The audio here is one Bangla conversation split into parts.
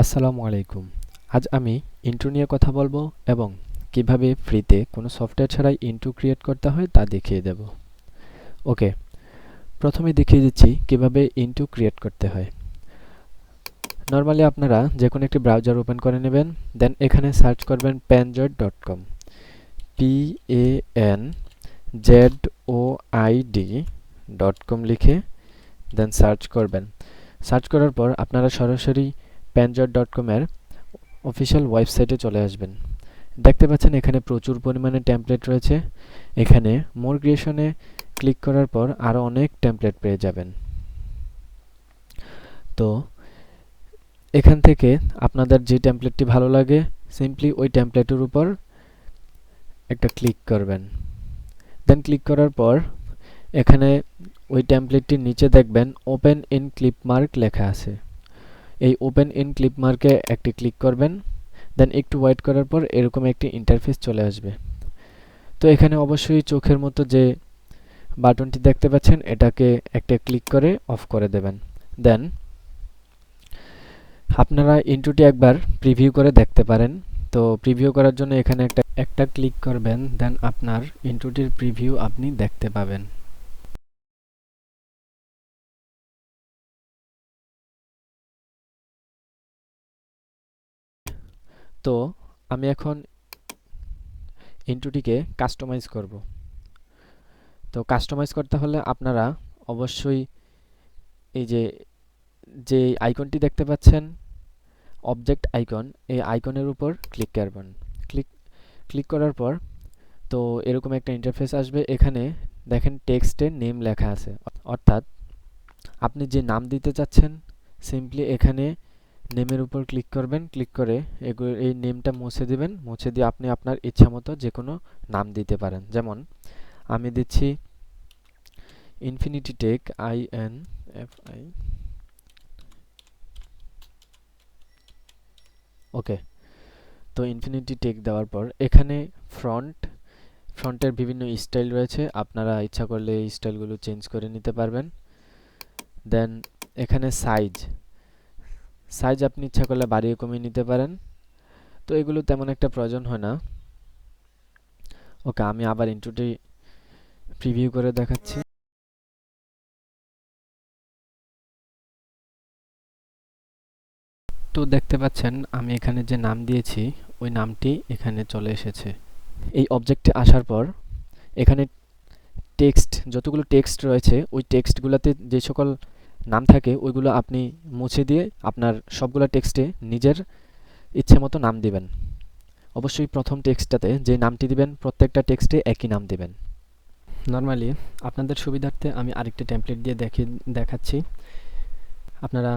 আসসালামু আলাইকুম। আজ আমি ইন্ট্রো নিয়ে কথা বলবো এবং কিভাবে ফ্রিতে কোনো সফটওয়্যার ছাড়াই ইন্ট্রো ক্রিয়েট করতে হয় তা দেখিয়ে দেব। ওকে, প্রথমে দেখিয়ে দিচ্ছি কিভাবে ইন্ট্রো ক্রিয়েট করতে হয়। নর্মালি আপনারা যে কোনো একটি ব্রাউজার ওপেন করে নেবেন, দেন এখানে সার্চ করবেন panzoid.com, panzoid.com লিখে দেন সার্চ করবেন। সার্চ করার পর আপনারা সরাসরি panzoid.com এর অফিসিয়াল ওয়েবসাইটে চলে আসবেন। দেখতে পাচ্ছেন এখানে প্রচুর পরিমাণে টেমপ্লেট রয়েছে। এখানে মোর ক্রিয়েশনে ক্লিক করার পর আরও অনেক টেমপ্লেট পেয়ে যাবেন। তো এখান থেকে আপনাদের যে টেমপ্লেটটি ভালো লাগে সিম্পলি ওই টেমপ্লেটের উপর একটা ক্লিক করবেন। দেন ক্লিক করার পর এখানে ওই টেমপ্লেটটির নিচে দেখবেন ওপেন ইন ক্লিপমার্ক লেখা আছে। এই ওপেন ইন ক্লিপমার্কে একটি ক্লিক করবেন। দেন একটু ওয়েট করার পর এরকম একটি ইন্টারফেস চলে আসবে। তো এখানে অবশ্যই চোখের মতো যে বাটনটি দেখতে পাচ্ছেন এটাকে একটা ক্লিক করে অফ করে দেবেন। দেন আপনারা ইন্ট্রোটি একবার প্রিভিউ করে দেখতে পারেন। তো প্রিভিউ করার জন্য এখানে একটা ক্লিক করবেন, দেন আপনার ইন্ট্রোটির প্রিভিউ আপনি দেখতে পাবেন। তো আমি এখন ইন্ট্রোটিকে কাস্টমাইজ করব। তো কাস্টমাইজ করতে হলে আপনারা অবশ্যই এই যে আইকনটি দেখতে পাচ্ছেন অবজেক্ট আইকন, এই আইকনের উপর ক্লিক করবেন। ক্লিক ক্লিক করার পর তো এরকম একটা ইন্টারফেস আসবে। এখানে দেখেন টেক্সটে নেম লেখা আছে, অর্থাৎ আপনি যে নাম দিতে চাচ্ছেন সিম্পলি এখানে নেমের উপর ক্লিক করবেন। ক্লিক করে এই নেমটা মুছে দিবেন। মুছে দিয়ে আপনি আপনার ইচ্ছা মতো যে কোনো নাম দিতে পারেন। যেমন আমি দিচ্ছি ইনফিনিটি টেক, INFI। ওকে, তো ইনফিনিটি টেক দেওয়ার পর এখানে ফ্রন্টের বিভিন্ন স্টাইল রয়েছে। আপনারা ইচ্ছা করলে এই স্টাইলগুলো চেঞ্জ করে নিতে পারবেন। দেন এখানে সাইজ আপনি ইচ্ছা করলে বাড়িয়ে কমিয়ে নিতে পারেন। তো এগুলো তেমন একটা প্রয়োজন হয় না। ওকে, আমি আবার ইন্ট্রোটি প্রিভিউ করে দেখাচ্ছি। তো দেখতে পাচ্ছেন আমি এখানে যে নাম দিয়েছি ওই নামটি এখানে চলে এসেছে। এই অবজেক্টে আসার পর এখানে যতগুলো টেক্সট রয়েছে ওই টেক্সটগুলোতে যে সকল নাম থাকে ওইগুলো আপনি মুছে দিয়ে আপনার সবগুলো টেক্সটে নিজের ইচ্ছে মতো নাম দিবেন। অবশ্যই প্রথম টেক্সটটাতে যে নামটি দিবেন প্রত্যেকটা টেক্সটে একই নাম দিবেন। নর্মালি আপনাদের সুবিধার্থে আমি আরেকটি টেমপ্লেট দিয়ে দেখাচ্ছি। আপনারা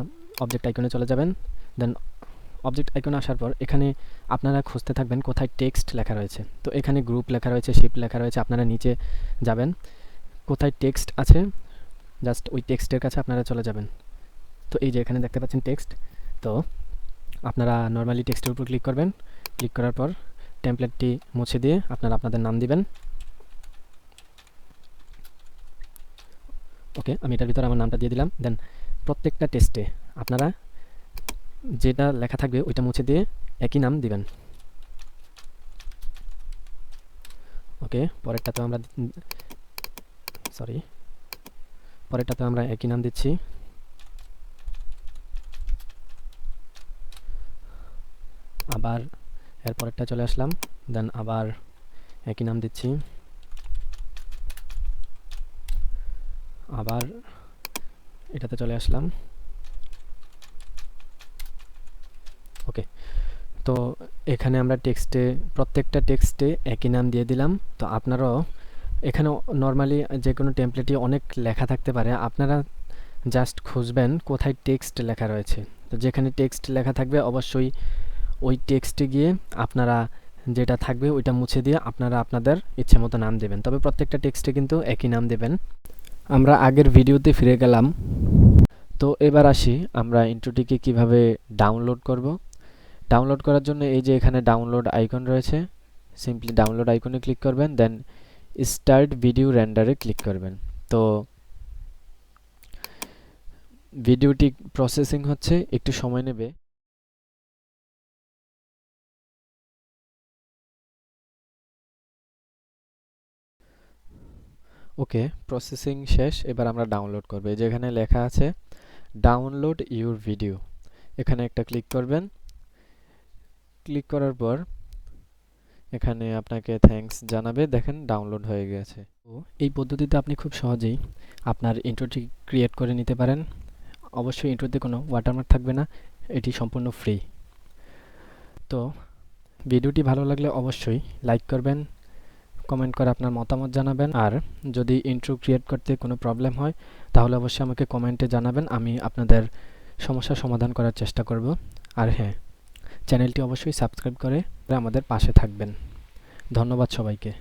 অবজেক্ট আইকনে চলে যাবেন। দেন অবজেক্ট আইকনে আসার পর এখানে আপনারা খুঁজতে থাকবেন কোথায় টেক্সট লেখা রয়েছে। তো এখানে গ্রুপ লেখা রয়েছে, শিপ লেখা রয়েছে। আপনারা নিচে যাবেন, কোথায় টেক্সট আছে জাস্ট ওই টেক্সটের কাছে আপনারা চলে যাবেন। তো এই যে এখানে দেখতে পাচ্ছেন টেক্সট। তো আপনারা নর্মালি টেক্সটের উপর ক্লিক করবেন। ক্লিক করার পর টেমপ্লেটটি মুছে দিয়ে আপনারা আপনাদের নাম দিবেন। ওকে, আমি এটার ভিতরে আমার নামটা দিয়ে দিলাম। দেন প্রত্যেকটা টেক্সটে আপনারা যেটা লেখা থাকবে ওইটা মুছে দিয়ে একই নাম দিবেন। ওকে, পরেরটাতে আমরা একই নাম দিচ্ছি। আবার এর পরেরটা চলে আসলাম, দেন আবার একই নাম দিচ্ছি। আবার এটাতে চলে আসলাম। ওকে, তো এখানে আমরা প্রত্যেকটা টেক্সটে একই নাম দিয়ে দিলাম। তো আপনারাও এখানে নর্মালি যে কোনো টেমপ্লেটে অনেক লেখা থাকতে পারে, আপনারা জাস্ট খুঁজবেন কোথায় টেক্সট লেখা রয়েছে। তো যেখানে টেক্সট লেখা থাকবে অবশ্যই ওই টেক্সটে গিয়ে আপনারা যেটা থাকবে ওইটা মুছে দিয়ে আপনারা আপনাদের ইচ্ছে মতো নাম দেবেন। তবে প্রত্যেকটা টেক্সটে কিন্তু একই নাম দেবেন। আমরা আগের ভিডিওতে ফিরে গেলাম। তো এবার আসি আমরা ইন্ট্রোটিকে কিভাবে ডাউনলোড করব। ডাউনলোড করার জন্য এই যে এখানে ডাউনলোড আইকন রয়েছে, সিম্পলি ডাউনলোড আইকনে ক্লিক করবেন। দেন স্টার্ট ভিডিও রেন্ডারে ক্লিক করবেন। তো ভিডিওটি প্রসেসিং হচ্ছে, একটু সময় নেবে। ওকে, প্রসেসিং শেষ। এবার আমরা ডাউনলোড করব। এই যে এখানে লেখা আছে ডাউনলোড ইউর ভিডিও, এখানে একটা ক্লিক করবেন। ক্লিক করার পর এখানে আপনাকে থ্যাঙ্কস জানাবে, দেখেন ডাউনলোড হয়ে গেছে। তো এই পদ্ধতিতে আপনি খুব সহজেই আপনার ইন্ট্রোটি ক্রিয়েট করে নিতে পারেন। অবশ্যই ইন্ট্রোতে কোনো ওয়াটারমার্ক থাকবে না, এটি সম্পূর্ণ ফ্রি। তো ভিডিওটি ভালো লাগলে অবশ্যই লাইক করবেন, কমেন্ট করে আপনার মতামত জানাবেন। আর যদি ইন্ট্রো ক্রিয়েট করতে কোনো প্রবলেম হয় তাহলে অবশ্যই আমাকে কমেন্টে জানাবেন, আমি আপনাদের সমস্যার সমাধান করার চেষ্টা করব। আর হ্যাঁ, চ্যানেলটি অবশ্যই সাবস্ক্রাইব করে আমাদের পাশে থাকবেন। ধন্যবাদ সবাইকে।